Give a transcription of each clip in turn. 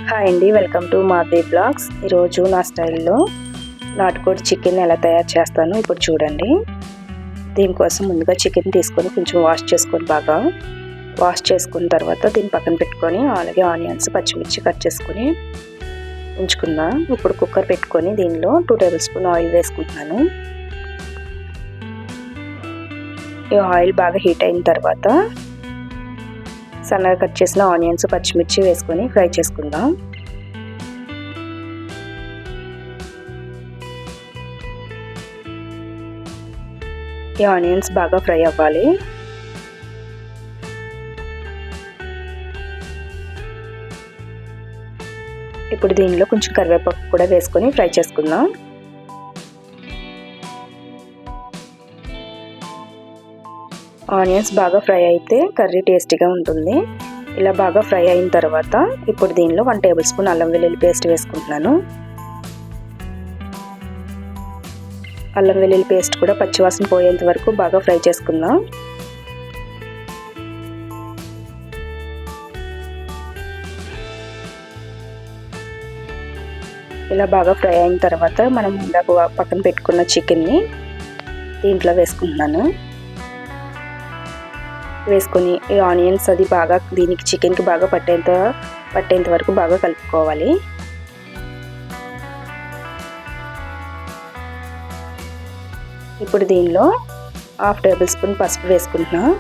Hi అండి, welcome to Madhavi blogs. ఈరోజు నా స్టైల్లో నాటుకోడి చికెన్ ఎలా తయారు చేస్తానో ఇప్పుడు చూడండి. దీనికోసం ముందుగా చికెన్ తీసుకొని కొంచెం బాగా వాష్ చేసుకున్న తర్వాత దీన్ని పక్కన పెట్టుకొని, అలాగే ఆనియన్స్ పచ్చిమిర్చి కట్ చేసుకొని ఉంచుకుందాం. ఇప్పుడు కుక్కర్ పెట్టుకొని దీనిలో 2 టేబుల్ స్పూన్ ఆయిల్ వేసుకుంటున్నాను. ఈ ఆయిల్ బాగా హీట్ అయిన తర్వాత సన్నగా కట్ చేసిన ఆనియన్స్ పచ్చిమిర్చి వేసుకొని ఫ్రై చేసుకుందాం. ఈ ఆనియన్స్ బాగా ఫ్రై అవ్వాలి. ఇప్పుడు దీనిలో కొంచెం కరివేపాకు కూడా వేసుకొని ఫ్రై చేసుకుందాం. ఆనియన్స్ బాగా ఫ్రై అయితే కర్రీ టేస్టీగా ఉంటుంది. ఇలా బాగా ఫ్రై అయిన తర్వాత ఇప్పుడు దీనిలో 1 టేబుల్ స్పూన్ అల్లం వెల్లుల్లి పేస్ట్ వేసుకుంటున్నాను. అల్లం వెల్లుల్లి పేస్ట్ కూడా పచ్చివాసన పోయేంత వరకు బాగా ఫ్రై చేసుకుందాం. ఇలా బాగా ఫ్రై అయిన తర్వాత మనం ఇందాక పక్కన పెట్టుకున్న చికెన్ని దీంట్లో వేసుకుంటున్నాను. వేసుకొని ఈ ఆనియన్స్ అది బాగా దీనికి చికెన్కి బాగా పట్టేంత వరకు బాగా కలుపుకోవాలి. ఇప్పుడు దీనిలో 1/2 టేబుల్ స్పూన్ పసుపు వేసుకుంటున్నాను.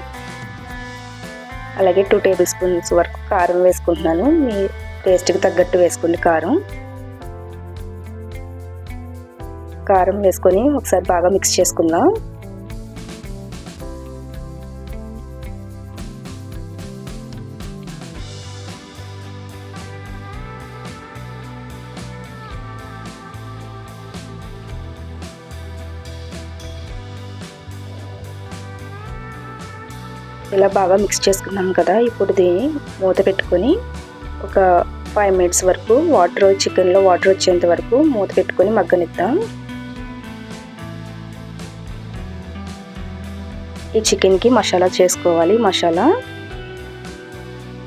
అలాగే 2 టేబుల్ స్పూన్స్ వరకు కారం వేసుకుంటున్నాను. మీ టేస్ట్కి తగ్గట్టు వేసుకోండి. కారం వేసుకొని ఒకసారి బాగా మిక్స్ చేసుకుందాం. ఇలా బాగా మిక్స్ చేసుకున్నాం కదా. ఇప్పుడు దీన్ని మూత పెట్టుకొని ఒక 5 మినిట్స్ వరకు చికెన్లో వాటర్ వచ్చేంత వరకు మూత పెట్టుకొని మగ్గనిద్దాం. ఈ చికెన్కి మసాలా చేసుకోవాలి. మసాలా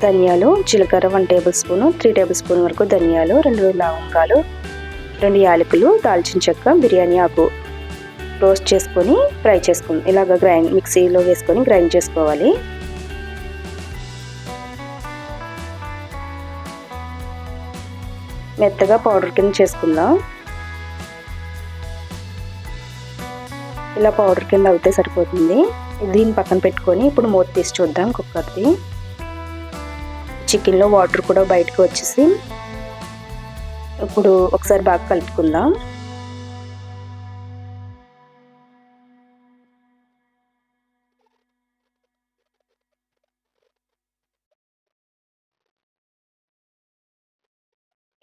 ధనియాలు, జీలకర్ర 1 టేబుల్ స్పూన్, 3 టేబుల్ స్పూన్ వరకు ధనియాలు, 2 లవంగాలు, 2 యాలకులు, దాల్చిన చెక్క, బిర్యానీ ఆకు రోస్ట్ చేసుకొని ఫ్రై చేసుకుందాం. ఇలాగ మిక్సీలో వేసుకొని గ్రైండ్ చేసుకోవాలి. మెత్తగా పౌడర్ కింద చేసుకుందాం. ఇలా పౌడర్ కింద అవుతే సరిపోతుంది. దీన్ని పక్కన పెట్టుకొని ఇప్పుడు మూత తీసి చూద్దాం కుక్కర్ది. చికెన్లో వాటర్ కూడా బయటకు వచ్చేసి ఇప్పుడు ఒకసారి బాగా కలుపుకుందాం.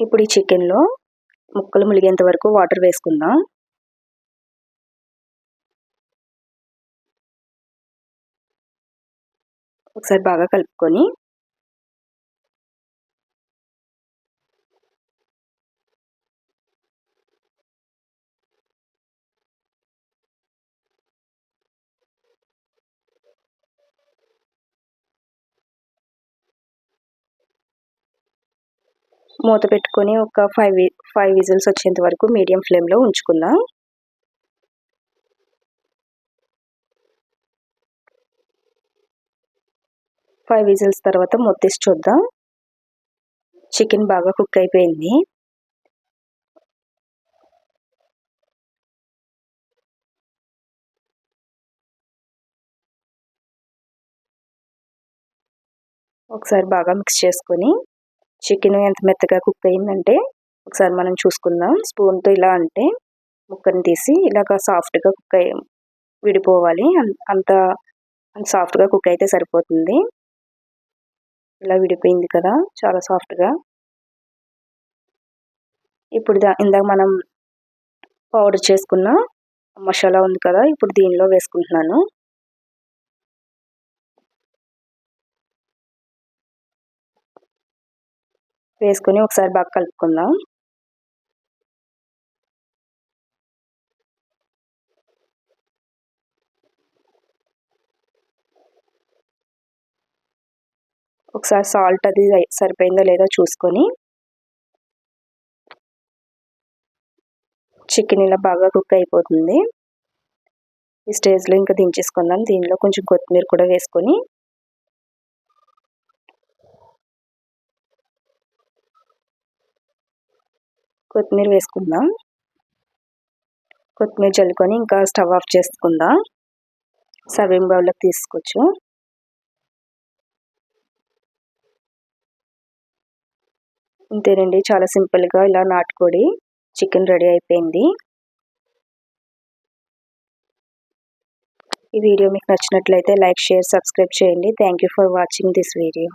ఇప్పుడు ఈ చికెన్లో ముక్కలు ములిగేంత వరకు వాటర్ వేసుకుందాం. ఒకసారి బాగా కలుపుకొని మూత పెట్టుకొని ఒక 5 విజిల్స్ వచ్చేంత వరకు మీడియం ఫ్లేమ్లో ఉంచుకుందాం. ఫైవ్ విజిల్స్ తర్వాత మూత తీసి చూద్దాం. చికెన్ బాగా కుక్ అయిపోయింది. ఒకసారి బాగా మిక్స్ చేసుకొని చికెన్ ఎంత మెత్తగా కుక్ అయిందంటే ఒకసారి మనం చూసుకుందాం. స్పూన్తో ఇలా అంటే ముక్కని తీసి ఇలాగ సాఫ్ట్గా విడిపోవాలి. అంత సాఫ్ట్గా కుక్ అయితే సరిపోతుంది. ఇలా విడిపోయింది కదా, చాలా సాఫ్ట్గా. ఇప్పుడు ఇందాక మనం పౌడర్ చేసుకున్న మసాలా ఉంది కదా, ఇప్పుడు దీనిలో వేసుకుంటున్నాను. వేసుకొని ఒకసారి బాగా కలుపుకుందాం. ఒకసారి సాల్ట్ అది సరిపోయిందో లేదో చూసుకొని చికెన్ ఇలా బాగా కుక్ అయిపోతుంది. ఈ స్టేజ్లో ఇంకా దించేసుకుందాం. దీనిలో కొంచెం కొత్తిమీర కూడా వేసుకొని కొత్తిమీర వేసుకుందాం. కొత్తిమీర చల్లుకొని ఇంకా స్టవ్ ఆఫ్ చేసుకుందాం. సర్వింగ్ బౌల్లోకి తీసుకోవచ్చు. అంతేనండి, చాలా సింపుల్గా ఇలా నాటుకోడి చికెన్ రెడీ అయిపోయింది. ఈ వీడియో మీకు నచ్చినట్లయితే లైక్, షేర్, సబ్స్క్రైబ్ చేయండి. Thank you for watching this video.